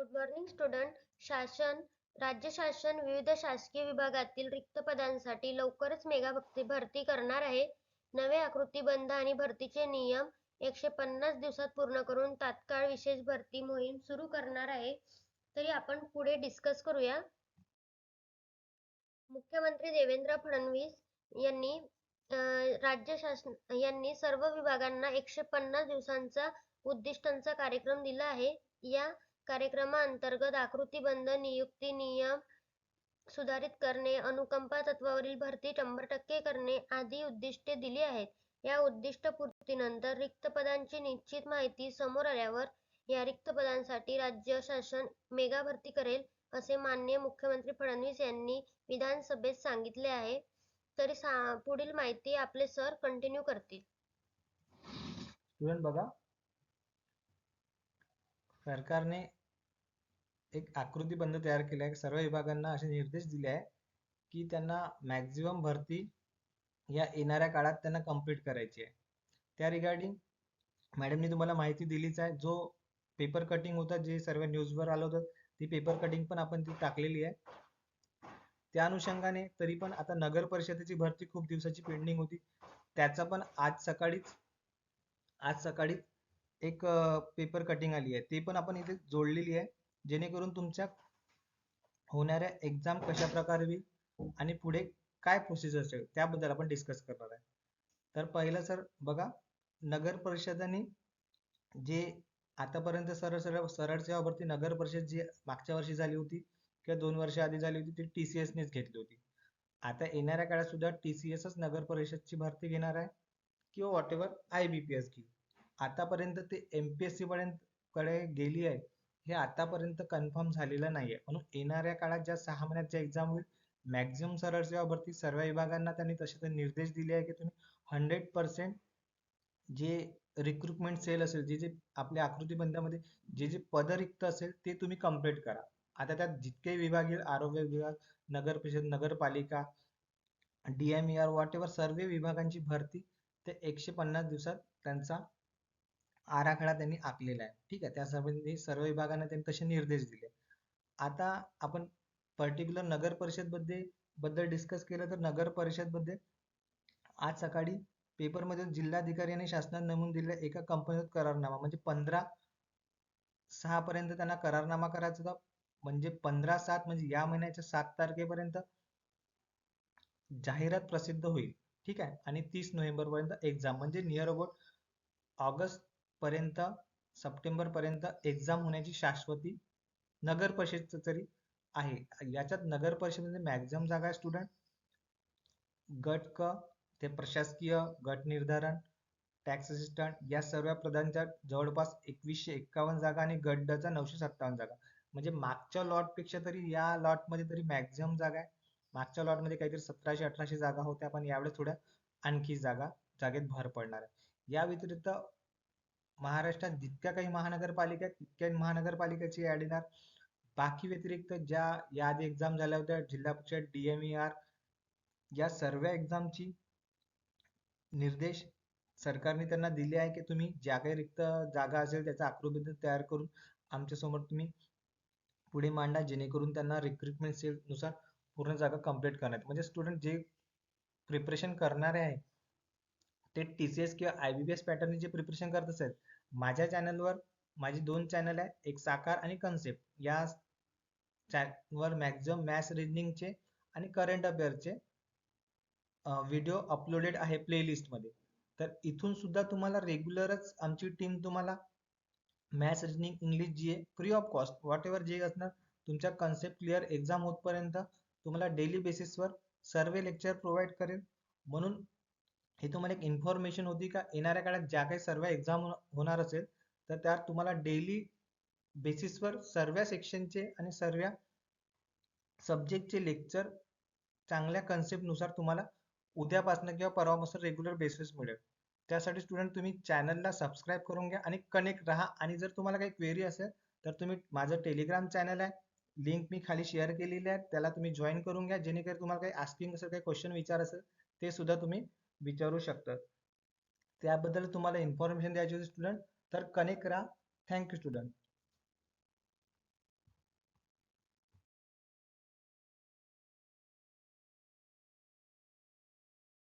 Good morning student. राज्य शासन विविध शासकीय विभागातील रिक्त पदांसाठी लवकरच मेगा भरती करणार आहे. नवे आकृतीबंध आणि भरतीचे नियम 150 दिवसात पूर्ण करून तात्काळ विशेष भरती मोहीम सुरू करणार आहे. तरी आपण पुढे डिस्कस करूया. मुख्यमंत्री देवेंद्र फडणवीस यांनी यांनी सर्व विभागांना 150 दिवसांचा उद्दिष्टांचा कार्यक्रम दिला आहे. या कार्यक्रमाअंतर्गत आकृतीबंध नियुक्ती नियम सुधारित करणे, अनुकंपा तत्वावरील भरती 100% करणे आदी उद्दिष्टे दिली आहेत. या उद्दिष्टपूर्तीनंतर रिक्त पदांची निश्चित माहिती समोर आल्यावर या रिक्त पदांसाठी राज्य शासन मेगा भरती करेल, असे माननीय मुख्यमंत्री फडणवीस यांनी विधानसभेत सांगितले आहे. तरी पुढील माहिती आपले सर कंटिन्यू करतील. स्टुडंट बघा, सरकारने एक आकृतीबंध तयार केला आहे. सर्व विभागांना असे निर्देश दिले आहे की त्यांना मॅक्झिमम भरती या येणाऱ्या काळात त्यांना कंप्लीट करायची आहे. त्या रिगार्डिंग मॅडमने तुम्हाला माहिती दिलीच आहे. जो पेपर कटिंग होता, जे सर्व न्यूजवर आलं होतं, ती पेपर कटिंग पण आपण ती टाकलेली आहे. त्या अनुषंगाने तरी पण आता नगर परिषदेची भरती खूप दिवसाची पेंडिंग होती. त्याचा पण आज सकाळी एक पेपर कटिंग आली आहे, ते पण आपण इथे जोडलेली आहे, जेणेकरून तुमच्या होणाऱ्या एक्झाम कशा प्रकारे होईल आणि पुढे काय प्रोसिजर असेल त्याबद्दल आपण डिस्कस करणार आहे. तर पहिलं सर बघा, नगर परिषदांनी जे आतापर्यंत सरळ सेवा भरती नगर परिषद जी मागच्या वर्षी झाली होती किंवा 2 वर्ष आधी झाली होती, ती TCS नेच घेतली होती. आता येणाऱ्या काळात सुद्धा TCSच नगर परिषदची भरती घेणार आहे किंवा व्हॉट एव्हर IBPS घेईल. आतापर्यंत ते MPSC कडे गेली आहे हे आतापर्यंत कन्फर्म झालेलं नाहीये. म्हणून येणाऱ्या काळात ज्या 6 महिन्याच्या एक्झाम होईल, मॅक्झिमम सरळ सेवा भरती सर्व विभागांना त्यांनी तसे निर्देश दिले आहे की तुम्ही 100% जे रिक्रुटमेंट सेल असेल, जे आपल्या आकृतीबंधामध्ये जे पद रिक्त असेल ते तुम्ही कंप्लीट करा. आता त्यात जितके विभाग येईल, आरोग्य विभाग, नगर परिषद, नगरपालिका, DMER, व्हॉट एव्हर सर्व विभागांची भरती ते 150 दिवसात त्यांचा आराखडा त्यांनी आखलेला आहे. ठीक आहे, त्यासंबंधी सर्व विभागांना त्यांनी तसे निर्देश दिले. आता आपण पर्टिक्युलर नगर परिषद बद्दल डिस्कस केलं तर नगर परिषद मध्ये आज सकाळी पेपरमध्ये जिल्हाधिकारी आणि शासनाने नमूद दिलेल्या एका कंपनीत करारनामा, म्हणजे 15/6 पर्यंत त्यांना करारनामा करायचा होता. म्हणजे 15/7 म्हणजे या महिन्याच्या 7 तारखेपर्यंत जाहिरात प्रसिद्ध होईल. ठीक आहे, आणि 30 नोव्हेंबर पर्यंत एक्झाम, म्हणजे नियर अबाउट ऑगस्ट पर्यंत, सप्टेंबर पर्यंत एक्झाम होण्याची शाश्वती नगर परिषदचं तरी आहे. याच्यात नगर परिषदेमध्ये मॅक्झिमम जागा आहे स्टुडंट. गट क ते प्रशासकीय, गट निर्धारण, टॅक्स असिस्टंट या सर्व पदांच्या जवळपास 2151 जागा आणि गट ड चा 957 जागा. म्हणजे मागच्या लॉट पेक्षा तरी या लॉट मध्ये तरी मॅक्झिमम जागा आहे. मागच्या लॉट मध्ये काहीतरी 1700-1800 जागा होत्या, पण यावेळेस थोड्या आणखी जागेत भर पडणार आहे. या व्यतिरिक्त महाराष्ट्रात जितक्या काही महानगरपालिका आहेत तितक्या महानगरपालिकेची ऍड येणार. बाकी व्यतिरिक्त ज्या याआधी एक्झाम झाल्या होत्या, जिल्हा परिषद, DMER, या सर्व एक्झामची निर्देश सरकारने त्यांना दिले आहे की तुम्ही ज्या काही रिक्त जागा असेल त्याचा आकृतीबंध तयार करून आमच्या समोर तुम्ही पुढे मांडा, जेणेकरून त्यांना रिक्रुटमेंट सेल नुसार पूर्ण जागा कंप्लीट करण्यात. म्हणजे स्टुडंट जे प्रिपरेशन करणारे आहे ते TCS किंवा IBPS पॅटर्न जे प्रिपरेशन करत असेल, माझ्या चॅनलवर माझी 2 चॅनल आहे, एक साकार आणि कन्सेप्ट. या चॅनलवर मॅक्झिमम मॅथ्स, रिजनिंगचे आणि करंट अफेअरचे व्हिडिओ अपलोडेड आहे प्लेलिस्ट मध्ये. तर इथून सुद्धा तुम्हाला रेग्युलरच आमची टीम तुम्हाला maths, reasoning, English, GA free of cost what ever जे असणार तुमच्या कन्सेप्ट क्लिअर एक्झाम होतपर्यंत तुम्हाला डेली बेसिसवर सर्व लेक्चर प्रोव्हाइड करेल. म्हणून हे तुम्हाला एक इन्फॉर्मेशन होती का येणाऱ्या काळात ज्या काही सर्व एक्झाम होणार असेल तर त्यात तुम्हाला डेली बेसिसवर सर्व सेक्शनचे आणि सर्व सब्जेक्टचे लेक्चर चांगल्या कन्सेप्ट नुसार तुम्हाला उद्यापासून किंवा परवापासून रेग्युलर बेसिस मिळेल. त्यासाठी स्टुडंट तुम्ही चॅनलला सबस्क्राईब करून घ्या आणि कनेक्ट राहा. आणि जर तुम्हाला काही क्वेरी असेल तर तुम्ही माझं टेलिग्राम चॅनल आहे, लिंक मी खाली शेअर केलेली आहे, त्याला तुम्ही जॉईन करून घ्या, जेणेकरून तुम्हाला काही आस्किंग असेल, काही क्वेश्चन विचार असेल ते सुद्धा तुम्ही विचारू शकता. त्याबद्दल तुम्हाला इन्फॉर्मेशन द्यायची होती स्टुडंट, तर कनेक्ट राहा. Thank you student.